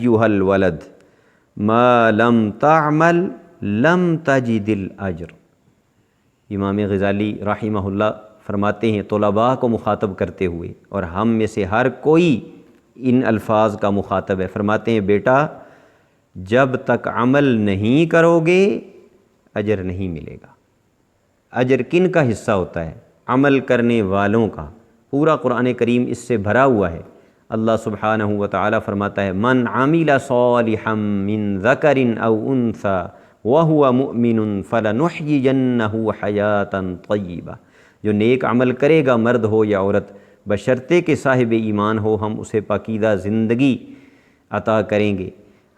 ایھا الولد ما لم تعمل لم تجد الاجر۔ امام غزالی رحمہ اللہ فرماتے ہیں طلباء کو مخاطب کرتے ہوئے، اور ہم میں سے ہر کوئی ان الفاظ کا مخاطب ہے، فرماتے ہیں بیٹا جب تک عمل نہیں کرو گے اجر نہیں ملے گا۔ اجر کن کا حصہ ہوتا ہے؟ عمل کرنے والوں کا۔ پورا قرآن کریم اس سے بھرا ہوا ہے۔ اللہ سبحانہ و تعالی فرماتا ہے من عمل صالحا من ذکر او انثی وہو مؤمن فلنحیینہ حیاۃ طیبہ، جو نیک عمل کرے گا مرد ہو یا عورت بشرطے کہ صاحب ایمان ہو، ہم اسے پاکیزہ زندگی عطا کریں گے،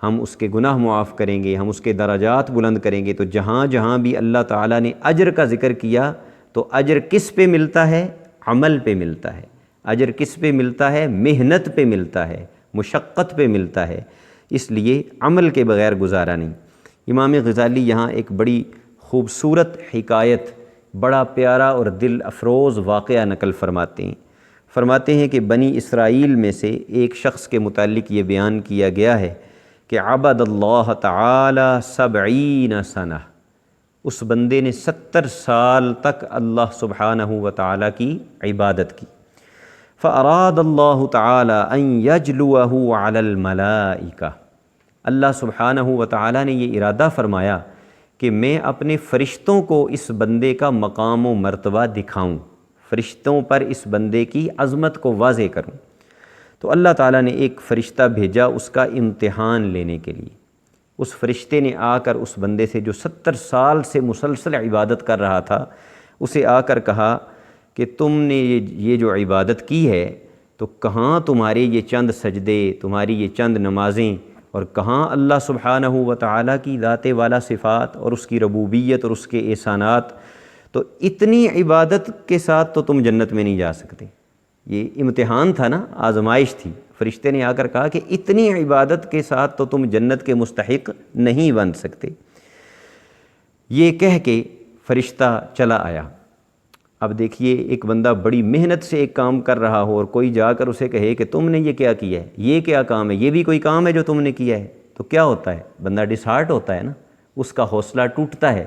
ہم اس کے گناہ معاف کریں گے، ہم اس کے درجات بلند کریں گے۔ تو جہاں جہاں بھی اللہ تعالیٰ نے اجر کا ذکر کیا تو اجر کس پہ ملتا ہے؟ عمل پہ ملتا ہے۔ اجر کس پہ ملتا ہے؟ محنت پہ ملتا ہے، مشقت پہ ملتا ہے، اس لیے عمل کے بغیر گزارا نہیں۔ امام غزالی یہاں ایک بڑی خوبصورت حکایت، بڑا پیارا اور دل افروز واقعہ نقل فرماتے ہیں کہ بنی اسرائیل میں سے ایک شخص کے متعلق یہ بیان کیا گیا ہے کہ عبد اللہ تعالی 70 سنہ، اس بندے نے 70 سال تک اللہ سبحانہ و تعالی کی عبادت کی۔ فاراد اللہ تعالی ان یجلوہ علی الملائکہ، اللہ سبحانہ و تعالی نے یہ ارادہ فرمایا کہ میں اپنے فرشتوں کو اس بندے کا مقام و مرتبہ دکھاؤں، فرشتوں پر اس بندے کی عظمت کو واضح کروں۔ تو اللہ تعالیٰ نے ایک فرشتہ بھیجا اس کا امتحان لینے کے لیے۔ اس فرشتے نے آ کر اس بندے سے جو 70 سال سے مسلسل عبادت کر رہا تھا، اسے آ کر کہا کہ تم نے یہ جو عبادت کی ہے تو کہاں تمہارے یہ چند سجدے، تمہاری یہ چند نمازیں، اور کہاں اللہ سبحانہ و تعالیٰ کی ذات والا صفات اور اس کی ربوبیت اور اس کے احسانات؟ تو اتنی عبادت کے ساتھ تو تم جنت میں نہیں جا سکتے۔ یہ امتحان تھا نا، آزمائش تھی۔ فرشتے نے آ کر کہا کہ اتنی عبادت کے ساتھ تو تم جنت کے مستحق نہیں بن سکتے۔ یہ کہہ کے فرشتہ چلا آیا۔ اب دیکھیے ایک بندہ بڑی محنت سے ایک کام کر رہا ہو اور کوئی جا کر اسے کہے کہ تم نے یہ کیا کیا ہے، یہ کیا کام ہے، یہ بھی کوئی کام ہے جو تم نے کیا ہے، تو کیا ہوتا ہے؟ بندہ ڈس ہارٹ ہوتا ہے نا، اس کا حوصلہ ٹوٹتا ہے۔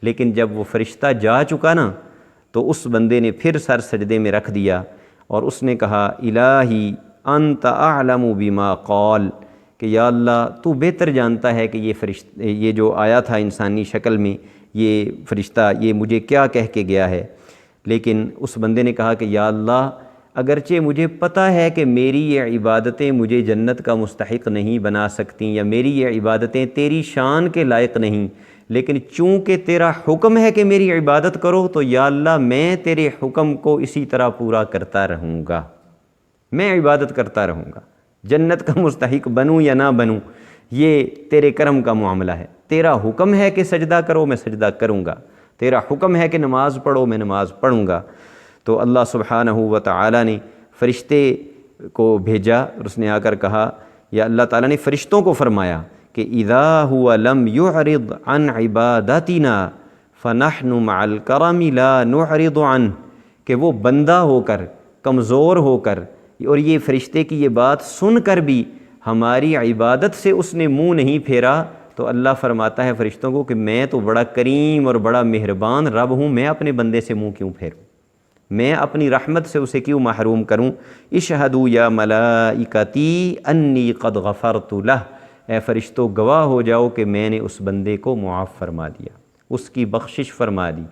لیکن جب وہ فرشتہ جا چکا نا تو اس بندے نے پھر سر سجدے میں رکھ دیا اور اس نے کہا الہی انت اعلم بما قال، کہ یا اللہ تو بہتر جانتا ہے کہ یہ جو آیا تھا انسانی شکل میں یہ فرشتہ یہ مجھے کیا کہہ کے گیا ہے۔ لیکن اس بندے نے کہا کہ یا اللہ اگرچہ مجھے پتہ ہے کہ میری یہ عبادتیں مجھے جنت کا مستحق نہیں بنا سکتیں یا میری یہ عبادتیں تیری شان کے لائق نہیں، لیکن چونکہ تیرا حکم ہے کہ میری عبادت کرو تو یا اللہ میں تیرے حکم کو اسی طرح پورا کرتا رہوں گا، میں عبادت کرتا رہوں گا، جنت کا مستحق بنوں یا نہ بنوں یہ تیرے کرم کا معاملہ ہے۔ تیرا حکم ہے کہ سجدہ کرو میں سجدہ کروں گا، تیرا حکم ہے کہ نماز پڑھو میں نماز پڑھوں گا۔ تو اللہ سبحانہ و تعالی نے فرشتے کو بھیجا اور اس نے آ کر کہا، یا اللہ تعالیٰ نے فرشتوں کو فرمایا کہ اذا هو لم يعرض عن عبادتنا فنحن مع الكرم لا نعرض عنه، کہ وہ بندہ ہو کر کمزور ہو کر اور یہ فرشتے کی یہ بات سن کر بھی ہماری عبادت سے اس نے منہ نہیں پھیرا، تو اللہ فرماتا ہے فرشتوں کو کہ میں تو بڑا کریم اور بڑا مہربان رب ہوں، میں اپنے بندے سے منہ کیوں پھیروں، میں اپنی رحمت سے اسے کیوں محروم کروں۔ اشہدوا یا ملائکتی انی قد غفرت لہ، اے فرشتوں گواہ ہو جاؤ کہ میں نے اس بندے کو معاف فرما دیا، اس کی بخشش فرما دی۔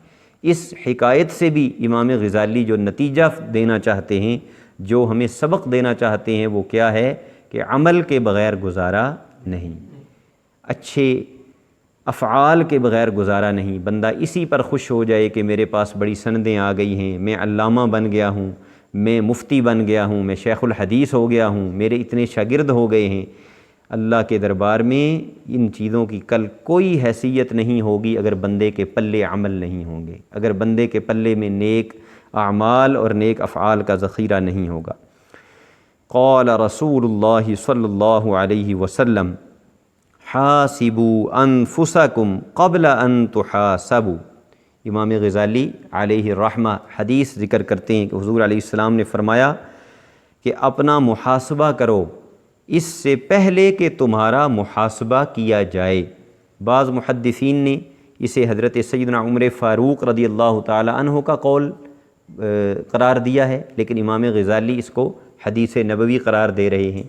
اس حکایت سے بھی امام غزالی جو نتیجہ دینا چاہتے ہیں، جو ہمیں سبق دینا چاہتے ہیں، وہ کیا ہے کہ عمل کے بغیر گزارا نہیں، اچھے افعال کے بغیر گزارا نہیں۔ بندہ اسی پر خوش ہو جائے کہ میرے پاس بڑی سندیں آ گئی ہیں، میں علامہ بن گیا ہوں، میں مفتی بن گیا ہوں، میں شیخ الحدیث ہو گیا ہوں، میرے اتنے شاگرد ہو گئے ہیں، اللہ کے دربار میں ان چیزوں کی کل کوئی حیثیت نہیں ہوگی اگر بندے کے پلے عمل نہیں ہوں گے، اگر بندے کے پلے میں نیک اعمال اور نیک افعال کا ذخیرہ نہیں ہوگا۔ قال رسول اللہ صلی اللہ علیہ وسلم حاسبوا انفسکم قبل ان تحاسبوا، امام غزالی علیہ الرحمہ حدیث ذکر کرتے ہیں کہ حضور علیہ السلام نے فرمایا کہ اپنا محاسبہ کرو اس سے پہلے کہ تمہارا محاسبہ کیا جائے۔ بعض محدثین نے اسے حضرت سیدنا عمر فاروق رضی اللہ تعالی عنہ کا قول قرار دیا ہے، لیکن امام غزالی اس کو حدیث نبوی قرار دے رہے ہیں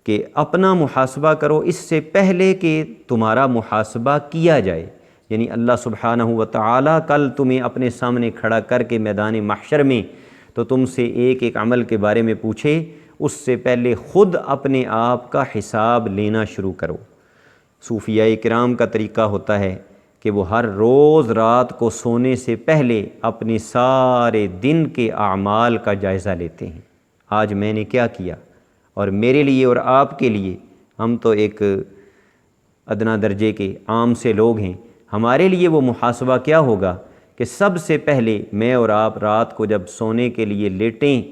کہ اپنا محاسبہ کرو اس سے پہلے کہ تمہارا محاسبہ کیا جائے، یعنی اللہ سبحانہ و تعالی کل تمہیں اپنے سامنے کھڑا کر کے میدان محشر میں تو تم سے ایک ایک عمل کے بارے میں پوچھے، اس سے پہلے خود اپنے آپ کا حساب لینا شروع کرو۔ صوفیاء کرام کا طریقہ ہوتا ہے کہ وہ ہر روز رات کو سونے سے پہلے اپنے سارے دن کے اعمال کا جائزہ لیتے ہیں، آج میں نے کیا کیا، اور میرے لیے اور آپ کے لیے، ہم تو ایک ادنا درجے کے عام سے لوگ ہیں، ہمارے لیے وہ محاسبہ کیا ہوگا کہ سب سے پہلے میں اور آپ رات کو جب سونے کے لیے لیٹیں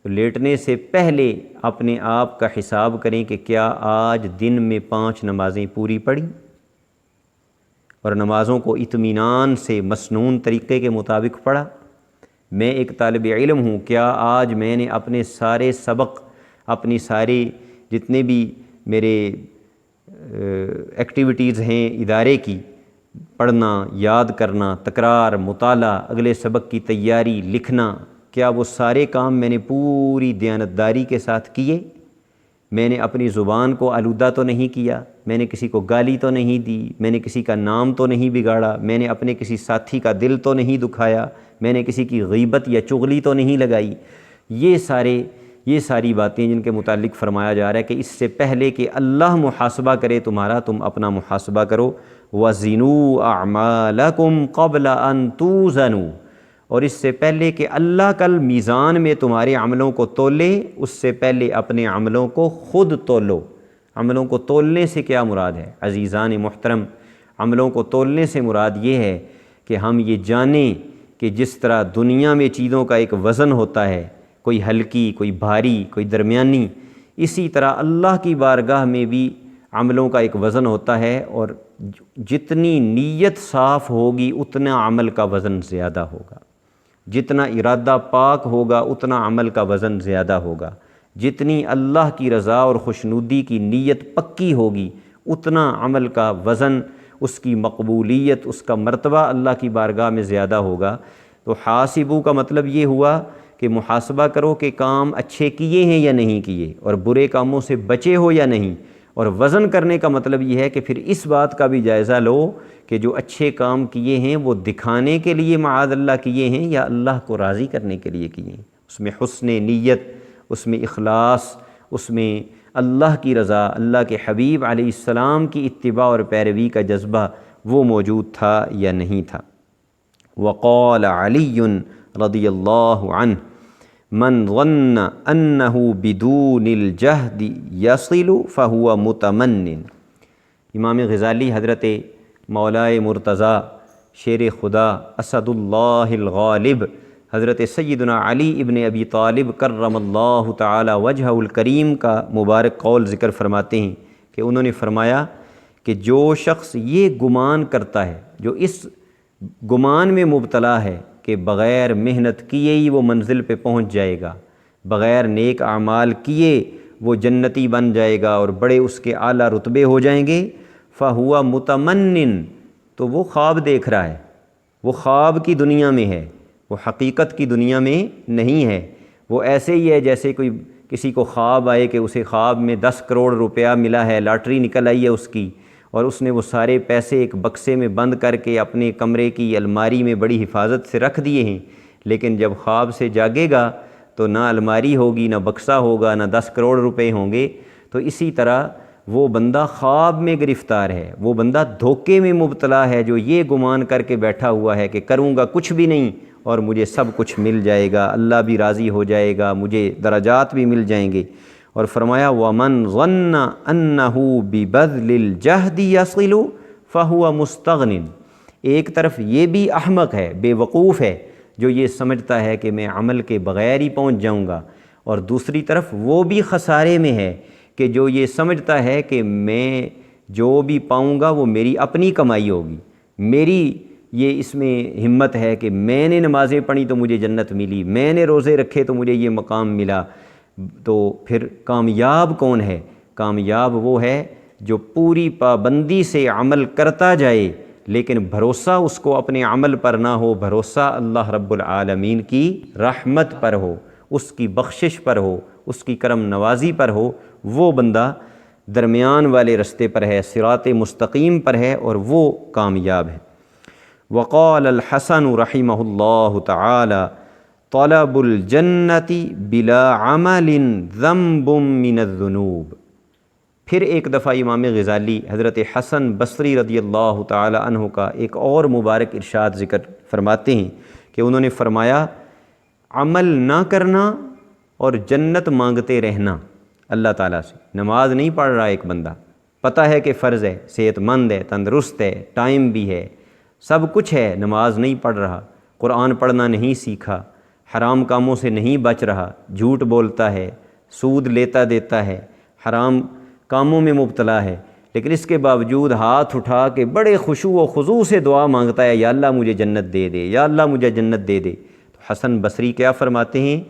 تو لیٹنے سے پہلے اپنے آپ کا حساب کریں کہ کیا آج دن میں 5 نمازیں پوری پڑھیں، اور نمازوں کو اطمینان سے مسنون طریقے کے مطابق پڑھا۔ میں ایک طالب علم ہوں، کیا آج میں نے اپنے سارے سبق، اپنی ساری جتنے بھی میرے ایکٹیویٹیز ہیں ادارے کی، پڑھنا، یاد کرنا، تکرار، مطالعہ، اگلے سبق کی تیاری، لکھنا، کیا وہ سارے کام میں نے پوری دیانتداری کے ساتھ کیے؟ میں نے اپنی زبان کو آلودہ تو نہیں کیا، میں نے کسی کو گالی تو نہیں دی، میں نے کسی کا نام تو نہیں بگاڑا، میں نے اپنے کسی ساتھی کا دل تو نہیں دکھایا، میں نے کسی کی غیبت یا چغلی تو نہیں لگائی؟ یہ ساری باتیں جن کے متعلق فرمایا جا رہا ہے کہ اس سے پہلے کہ اللہ محاسبہ کرے تمہارا، تم اپنا محاسبہ کرو۔ وَزِنُوا أَعْمَالَكُمْ قَبْلَ أَن تُوزَنُوا، اور اس سے پہلے کہ اللہ کل میزان میں تمہارے عملوں کو تولے، اس سے پہلے اپنے عملوں کو خود تولو۔ عملوں کو تولنے سے کیا مراد ہے؟ عزیزان محترم، عملوں کو تولنے سے مراد یہ ہے کہ ہم یہ جانیں کہ جس طرح دنیا میں چیزوں کا ایک وزن ہوتا ہے، کوئی ہلکی، کوئی بھاری، کوئی درمیانی، اسی طرح اللہ کی بارگاہ میں بھی عملوں کا ایک وزن ہوتا ہے، اور جتنی نیت صاف ہوگی اتنا عمل کا وزن زیادہ ہوگا، جتنا ارادہ پاک ہوگا اتنا عمل کا وزن زیادہ ہوگا، جتنی اللہ کی رضا اور خوشنودی کی نیت پکی ہوگی اتنا عمل کا وزن، اس کی مقبولیت، اس کا مرتبہ اللہ کی بارگاہ میں زیادہ ہوگا۔ تو حاسبو کا مطلب یہ ہوا کہ محاسبہ کرو کہ کام اچھے کیے ہیں یا نہیں کیے، اور برے کاموں سے بچے ہو یا نہیں، اور وزن کرنے کا مطلب یہ ہے کہ پھر اس بات کا بھی جائزہ لو کہ جو اچھے کام کیے ہیں وہ دکھانے کے لیے معاذ اللہ کیے ہیں یا اللہ کو راضی کرنے کے لیے کیے ہیں، اس میں حسن نیت، اس میں اخلاص، اس میں اللہ کی رضا، اللہ کے حبیب علیہ السلام کی اتباع اور پیروی کا جذبہ وہ موجود تھا یا نہیں تھا۔ وقال علی رضی اللہ عنہ من ظن انہ بدون الجہد یصل فہو متمن۔ امام غزالی حضرت مولائے مرتضیٰ شیر خدا اسد اللہ الغالب حضرت سیدنا علی ابن ابی طالب کرم اللہ تعالی وجہ الکریم کا مبارک قول ذکر فرماتے ہیں کہ انہوں نے فرمایا کہ جو شخص یہ گمان کرتا ہے، جو اس گمان میں مبتلا ہے کہ بغیر محنت کیے ہی وہ منزل پہ پہنچ جائے گا، بغیر نیک اعمال کیے وہ جنتی بن جائے گا اور بڑے اس کے اعلیٰ رتبے ہو جائیں گے، فَهُوَ مُتَمَنٍ، تو وہ خواب دیکھ رہا ہے، وہ خواب کی دنیا میں ہے، وہ حقیقت کی دنیا میں نہیں ہے۔ وہ ایسے ہی ہے جیسے کوئی کسی کو خواب آئے کہ اسے خواب میں 10 کروڑ روپیہ ملا ہے، لاٹری نکل آئی ہے اس کی، اور اس نے وہ سارے پیسے ایک بکسے میں بند کر کے اپنے کمرے کی الماری میں بڑی حفاظت سے رکھ دیے ہیں، لیکن جب خواب سے جاگے گا تو نہ الماری ہوگی، نہ بکسہ ہوگا، نہ 10 کروڑ روپے ہوں گے۔ تو اسی طرح وہ بندہ خواب میں گرفتار ہے، وہ بندہ دھوکے میں مبتلا ہے جو یہ گمان کر کے بیٹھا ہوا ہے کہ کروں گا کچھ بھی نہیں اور مجھے سب کچھ مل جائے گا، اللہ بھی راضی ہو جائے گا، مجھے درجات بھی مل جائیں گے۔ اور فرمایا وَمَنْ ظَنَّ أَنَّهُ بِبَذْلِ الْجَهْدِ يَصِلُ فَهُوَ مُسْتَغْنٍ، ایک طرف یہ بھی احمق ہے، بے وقوف ہے جو یہ سمجھتا ہے کہ میں عمل کے بغیر ہی پہنچ جاؤں گا، اور دوسری طرف وہ بھی خسارے میں ہے کہ جو یہ سمجھتا ہے کہ میں جو بھی پاؤں گا وہ میری اپنی کمائی ہوگی، میری یہ اس میں ہمت ہے کہ میں نے نمازیں پڑھی تو مجھے جنت ملی، میں نے روزے رکھے تو مجھے یہ مقام ملا۔ تو پھر کامیاب کون ہے؟ کامیاب وہ ہے جو پوری پابندی سے عمل کرتا جائے لیکن بھروسہ اس کو اپنے عمل پر نہ ہو، بھروسہ اللہ رب العالمین کی رحمت پر ہو، اس کی بخشش پر ہو، اس کی کرم نوازی پر ہو۔ وہ بندہ درمیان والے رستے پر ہے، صراط مستقیم پر ہے، اور وہ کامیاب ہے۔ وقال الحسن رحمہ اللہ تعالی طلب الجنت بلا عمل ذنب من الذنوب۔ پھر ایک دفعہ امام غزالی حضرت حسن بصری رضی اللہ تعالی عنہ کا ایک اور مبارک ارشاد ذکر فرماتے ہیں کہ انہوں نے فرمایا، عمل نہ کرنا اور جنت مانگتے رہنا اللہ تعالیٰ سے۔ نماز نہیں پڑھ رہا ایک بندہ، پتہ ہے کہ فرض ہے، صحت مند ہے، تندرست ہے، ٹائم بھی ہے، سب کچھ ہے، نماز نہیں پڑھ رہا، قرآن پڑھنا نہیں سیکھا، حرام کاموں سے نہیں بچ رہا، جھوٹ بولتا ہے، سود لیتا دیتا ہے، حرام کاموں میں مبتلا ہے، لیکن اس کے باوجود ہاتھ اٹھا کے بڑے خشوع و خضوع سے دعا مانگتا ہے، یا اللہ مجھے جنت دے دے، یا اللہ مجھے جنت دے دے۔ تو حسن بصری کیا فرماتے ہیں؟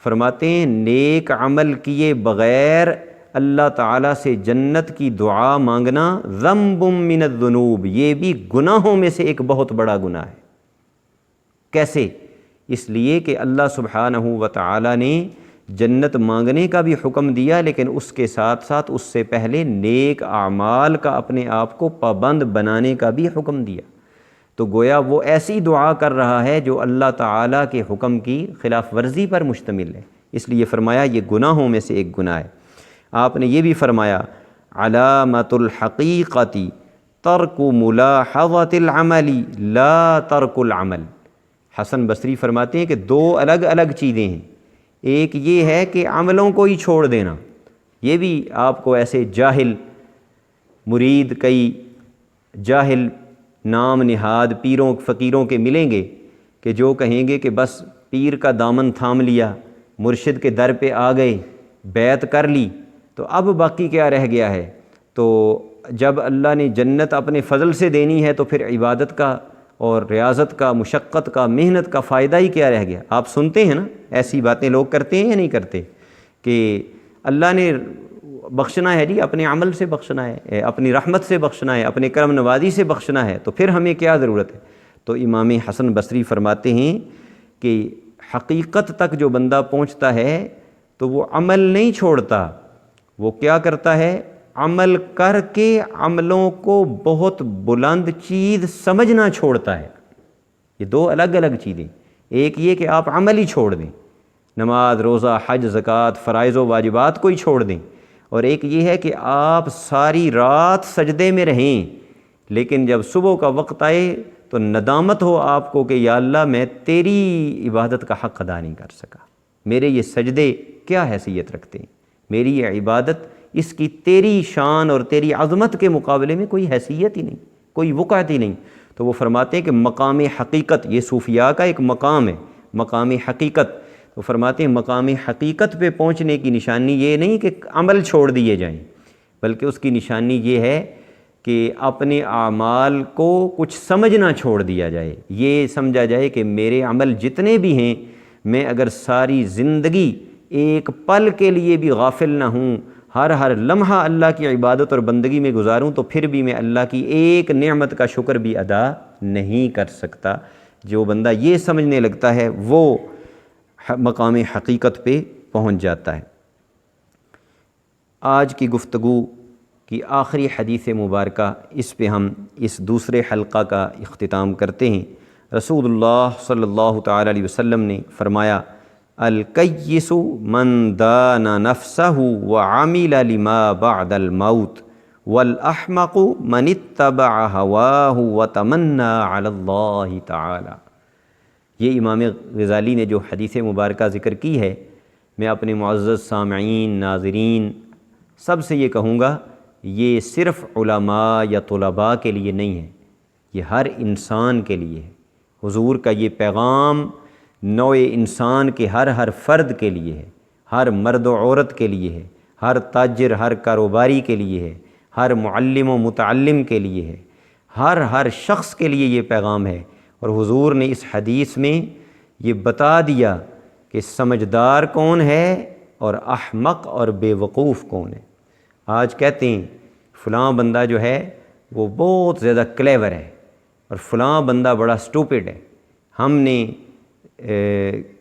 فرماتے ہیں نیک عمل کیے بغیر اللہ تعالیٰ سے جنت کی دعا مانگنا ذنب من الذنوب، یہ بھی گناہوں میں سے ایک بہت بڑا گناہ ہے۔ کیسے؟ اس لیے کہ اللہ سبحانہ و تعالیٰ نے جنت مانگنے کا بھی حکم دیا، لیکن اس کے ساتھ ساتھ اس سے پہلے نیک اعمال کا اپنے آپ کو پابند بنانے کا بھی حکم دیا۔ تو گویا وہ ایسی دعا کر رہا ہے جو اللہ تعالیٰ کے حکم کی خلاف ورزی پر مشتمل ہے، اس لیے فرمایا یہ گناہوں میں سے ایک گناہ ہے۔ آپ نے یہ بھی فرمایا علامۃ الحقیقۃ ترک ملاحظۃ العمل لا ترک العمل۔ حسن بصری فرماتے ہیں کہ دو الگ الگ چیزیں ہیں، ایک یہ ہے کہ عملوں کو ہی چھوڑ دینا، یہ بھی آپ کو ایسے جاہل مرید، کئی جاہل نام نہاد پیروں فقیروں کے ملیں گے کہ جو کہیں گے کہ بس پیر کا دامن تھام لیا، مرشد کے در پہ آ گئے، بیعت کر لی، تو اب باقی کیا رہ گیا ہے؟ تو جب اللہ نے جنت اپنے فضل سے دینی ہے تو پھر عبادت کا اور ریاضت کا، مشقت کا، محنت کا فائدہ ہی کیا رہ گیا؟ آپ سنتے ہیں نا ایسی باتیں، لوگ کرتے ہیں یا نہیں کرتے کہ اللہ نے بخشنا ہے جی، اپنے عمل سے بخشنا ہے، اپنی رحمت سے بخشنا ہے، اپنے کرم نوازی سے بخشنا ہے، تو پھر ہمیں کیا ضرورت ہے؟ تو امام حسن بصری فرماتے ہیں کہ حقیقت تک جو بندہ پہنچتا ہے تو وہ عمل نہیں چھوڑتا، وہ کیا کرتا ہے؟ عمل کر کے عملوں کو بہت بلند چیز سمجھنا چھوڑتا ہے۔ یہ دو الگ الگ چیزیں، ایک یہ کہ آپ عمل ہی چھوڑ دیں، نماز، روزہ، حج، زکوٰۃ، فرائض و واجبات کو ہی چھوڑ دیں، اور ایک یہ ہے کہ آپ ساری رات سجدے میں رہیں لیکن جب صبح کا وقت آئے تو ندامت ہو آپ کو کہ یا اللہ میں تیری عبادت کا حق ادا نہیں کر سکا، میرے یہ سجدے کیا حیثیت رکھتے ہیں، میری یہ عبادت اس کی تیری شان اور تیری عظمت کے مقابلے میں کوئی حیثیت ہی نہیں، کوئی وقعت ہی نہیں۔ تو وہ فرماتے ہیں کہ مقام حقیقت، یہ صوفیاء کا ایک مقام ہے، مقام حقیقت۔ تو فرماتے ہیں مقام حقیقت پہ پہنچنے کی نشانی یہ نہیں کہ عمل چھوڑ دیے جائیں، بلکہ اس کی نشانی یہ ہے کہ اپنے اعمال کو کچھ سمجھنا چھوڑ دیا جائے، یہ سمجھا جائے کہ میرے عمل جتنے بھی ہیں، میں اگر ساری زندگی ایک پل کے لیے بھی غافل نہ ہوں، ہر لمحہ اللہ کی عبادت اور بندگی میں گزاروں، تو پھر بھی میں اللہ کی ایک نعمت کا شکر بھی ادا نہیں کر سکتا۔ جو بندہ یہ سمجھنے لگتا ہے وہ مقام حقیقت پہ پہنچ جاتا ہے۔ آج کی گفتگو کی آخری حدیث مبارکہ، اس پہ ہم اس دوسرے حلقہ کا اختتام کرتے ہیں۔ رسول اللہ صلی اللہ تعالی علیہ وسلم نے فرمایا الکیس من دان نفسہ وعمل لما بعد الموت والاحمق من اتبع ہواہ وتمنى علی اللہ تعالی۔ یہ امام غزالی نے جو حدیث مبارکہ ذکر کی ہے، میں اپنے معزز سامعین، ناظرین سب سے یہ کہوں گا، یہ صرف علماء یا طلباء کے لیے نہیں ہے، یہ ہر انسان کے لیے ہے۔ حضور کا یہ پیغام نوع انسان کے ہر فرد کے لیے ہے، ہر مرد و عورت کے لیے ہے، ہر تاجر، ہر کاروباری کے لیے ہے، ہر معلم و متعلم کے لیے ہے، ہر شخص کے لیے یہ پیغام ہے۔ اور حضور نے اس حدیث میں یہ بتا دیا کہ سمجھدار کون ہے اور احمق اور بے وقوف کون ہے۔ آج کہتے ہیں فلاں بندہ جو ہے وہ بہت زیادہ کلیور ہے اور فلاں بندہ بڑا سٹوپڈ ہے۔ ہم نے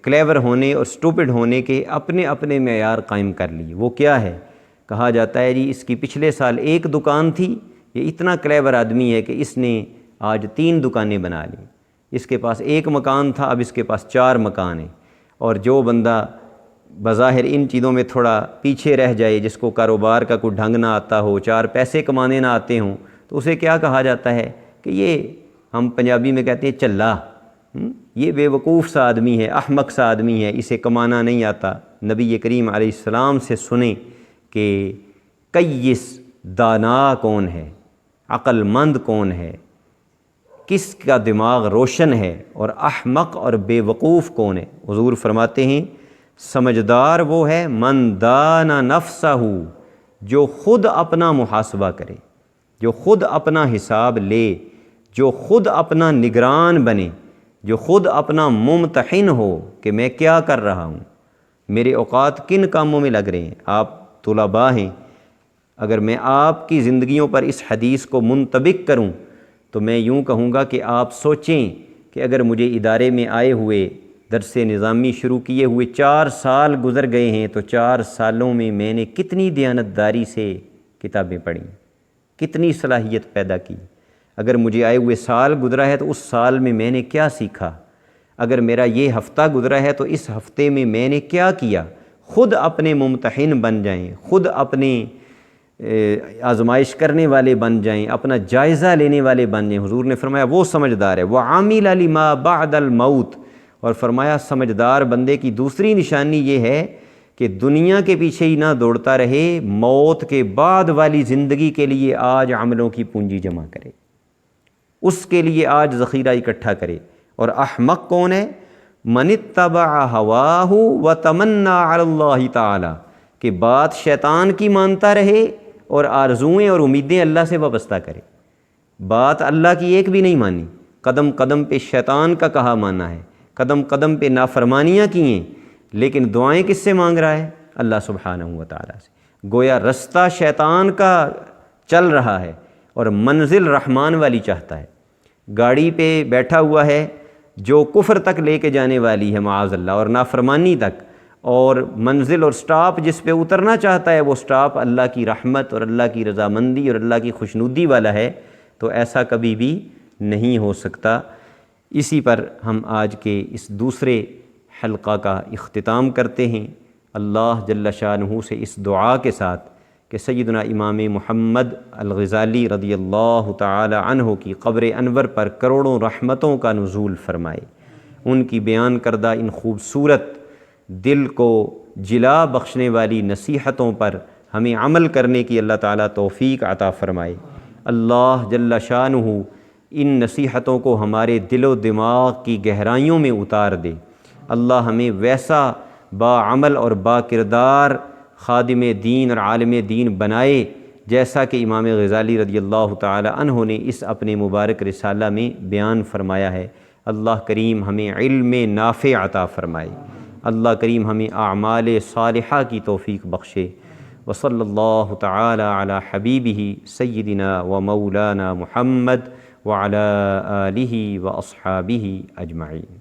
کلیور ہونے اور سٹوپڈ ہونے کے اپنے اپنے معیار قائم کر لیے۔ وہ کیا ہے؟ کہا جاتا ہے جی اس کی پچھلے سال ایک دکان تھی، یہ اتنا کلیور آدمی ہے کہ اس نے آج 3 دکانیں بنا لیں۔ اس کے پاس ایک مکان تھا، اب اس کے پاس 4 مکان ہیں۔ اور جو بندہ بظاہر ان چیزوں میں تھوڑا پیچھے رہ جائے، جس کو کاروبار کا کوئی ڈھنگ نہ آتا ہو، 4 پیسے کمانے نہ آتے ہوں، تو اسے کیا کہا جاتا ہے کہ یہ ہم پنجابی میں کہتے ہیں چلہ، یہ بے وقوف سا آدمی ہے، احمق سا آدمی ہے، اسے کمانا نہیں آتا۔ نبی کریم علیہ السلام سے سنیں کہ کیس دانا کون ہے، عقل مند کون ہے، کس کا دماغ روشن ہے، اور احمق اور بے وقوف کون ہے۔ حضور فرماتے ہیں سمجھدار وہ ہے من دانا نفسہ، جو خود اپنا محاسبہ کرے، جو خود اپنا حساب لے، جو خود اپنا نگران بنے، جو خود اپنا ممتحن ہو کہ میں کیا کر رہا ہوں، میرے اوقات کن کاموں میں لگ رہے ہیں۔ آپ طلباء ہیں، اگر میں آپ کی زندگیوں پر اس حدیث کو منطبق کروں تو میں یوں کہوں گا کہ آپ سوچیں کہ اگر مجھے ادارے میں آئے ہوئے درس نظامی شروع کیے ہوئے 4 سال گزر گئے ہیں، تو 4 سالوں میں میں نے کتنی دیانتداری سے کتابیں پڑھیں، کتنی صلاحیت پیدا کی۔ اگر مجھے آئے ہوئے سال گزرا ہے تو اس سال میں میں نے کیا سیکھا، اگر میرا یہ ہفتہ گزرا ہے تو اس ہفتے میں میں نے کیا کیا۔ خود اپنے ممتحن بن جائیں، خود اپنے آزمائش کرنے والے بن جائیں، اپنا جائزہ لینے والے بن جائیں۔ حضور نے فرمایا وہ سمجھدار ہے۔ وَعَمِلَ لِمَا بَعْدَ الْمَوْتِ، اور فرمایا سمجھدار بندے کی دوسری نشانی یہ ہے کہ دنیا کے پیچھے ہی نہ دوڑتا رہے، موت کے بعد والی زندگی کے لیے آج عملوں کی پونجی جمع کرے، اس کے لیے آج ذخیرہ اکٹھا کرے۔ اور احمق کون ہے؟ من اتبع ہواہ وتمنى علی اللہ تعالی، کہ بات شیطان کی مانتا رہے اور آرزوئیں اور امیدیں اللہ سے وابستہ کرے۔ بات اللہ کی ایک بھی نہیں مانی، قدم قدم پہ شیطان کا کہا مانا ہے، قدم قدم پہ نافرمانیاں کی ہیں، لیکن دعائیں کس سے مانگ رہا ہے؟ اللہ سبحانہ و تعالیٰ سے۔ گویا رستہ شیطان کا چل رہا ہے اور منزل رحمان والی چاہتا ہے۔ گاڑی پہ بیٹھا ہوا ہے جو کفر تک لے کے جانے والی ہے معاذ اللہ، اور نافرمانی تک، اور منزل اور سٹاپ جس پہ اترنا چاہتا ہے وہ سٹاپ اللہ کی رحمت اور اللہ کی رضامندی اور اللہ کی خوشنودی والا ہے، تو ایسا کبھی بھی نہیں ہو سکتا۔ اسی پر ہم آج کے اس دوسرے حلقہ کا اختتام کرتے ہیں، اللہ جل شانہ سے اس دعا کے ساتھ کہ سیدنا امام محمد الغزالی رضی اللہ تعالی عنہ کی قبر انور پر کروڑوں رحمتوں کا نزول فرمائے۔ ان کی بیان کردہ ان خوبصورت دل کو جلا بخشنے والی نصیحتوں پر ہمیں عمل کرنے کی اللہ تعالیٰ توفیق عطا فرمائے۔ اللہ جل شانہ ان نصیحتوں کو ہمارے دل و دماغ کی گہرائیوں میں اتار دے۔ اللہ ہمیں ویسا باعمل اور با کردار خادم دین اور عالم دین بنائے جیسا کہ امام غزالی رضی اللہ تعالی عنہ نے اس اپنے مبارک رسالہ میں بیان فرمایا ہے۔ اللہ کریم ہمیں علم نافع عطا فرمائے، اللہ کریم ہمیں اعمال صالحہ کی توفیق بخشے۔ وصلی اللہ تعالی علی حبیبہ سیدنا و مولانا محمد وعلی آلہ و اصحابہ اجمعین۔